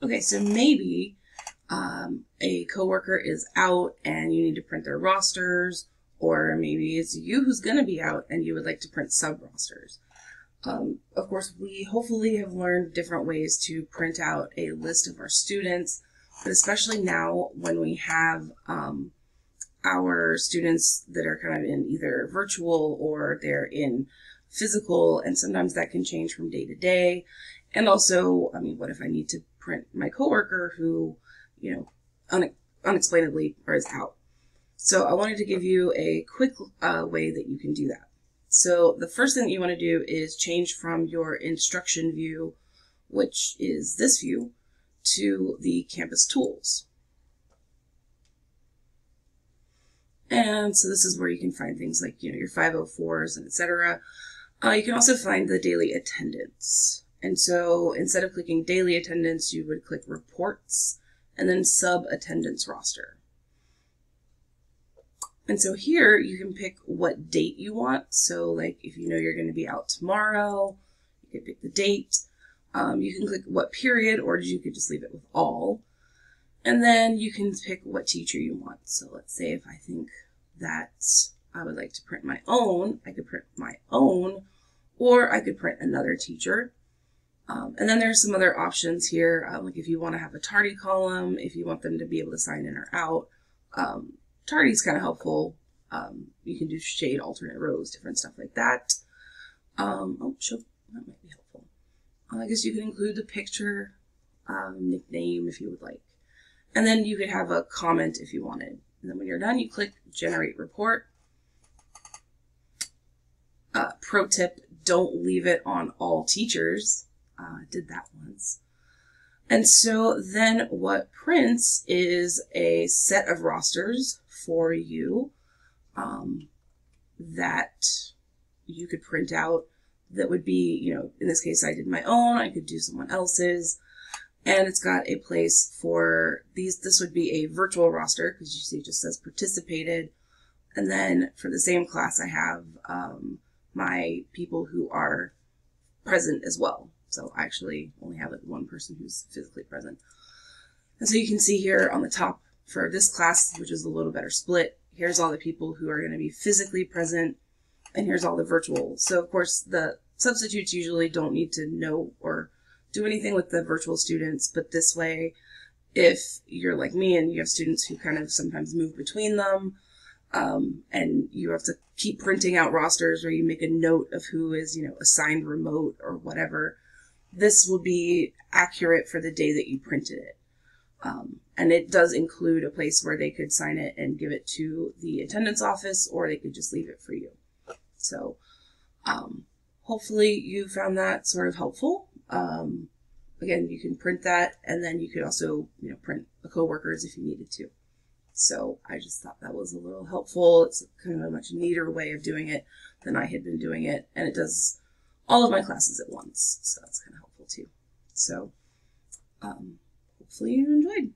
Okay, so maybe a coworker is out and you need to print their rosters, or maybe it's you who's going to be out and you would like to print sub rosters. Of course, we hopefully have learned different ways to print out a list of our students, but especially now when we have our students that are kind of in either virtual or they're in physical, and sometimes that can change from day to day. And also, I mean, what if I need to print my coworker who, unexplainably is out? So I wanted to give you a quick way that you can do that. So the first thing that you want to do is change from your instruction view, which is this view, to the campus tools. And so this is where you can find things like, your 504s and etc. You can also find the daily attendance. And so instead of clicking daily attendance, you would click reports and then sub attendance roster. And so here you can pick what date you want. So like if you know you're going to be out tomorrow, you can pick the date. You can click what period, or you could just leave it with all. And then you can pick what teacher you want. So let's say if I think that I would like to print my own, I could print my own, or I could print another teacher. And then there's some other options here, like if you want to have a tardy column, if you want them to be able to sign in or out. Tardy is kind of helpful. You can do shade alternate rows, different stuff like that. That might be helpful. I guess you can include the picture, nickname if you would like. And then you could have a comment if you wanted. And then when you're done, you click Generate Report. Pro tip, don't leave it on all teachers. I did that once. And so then what prints is a set of rosters for you that you could print out that would be, in this case, I did my own, I could do someone else's. And it's got a place for these. This would be a virtual roster because you see it just says participated. And then for the same class, I have my people who are present as well. So I actually only have one person who's physically present. And so you can see here on the top for this class, which is a little better split, here's all the people who are going to be physically present, and here's all the virtual. So of course the substitutes usually don't need to know or do anything with the virtual students, but this way, if you're like me and you have students who kind of sometimes move between them, and you have to keep printing out rosters, or you make a note of who is, assigned remote or whatever, this will be accurate for the day that you printed it. And it does include a place where they could sign it and give it to the attendance office, or they could just leave it for you. So hopefully you found that sort of helpful. Again, you can print that, and then you could also, print the coworkers if you needed to. So I just thought that was a little helpful. It's kind of a much neater way of doing it than I had been doing it, and it does all of my classes at once. So that's kind of helpful too. So hopefully you enjoyed.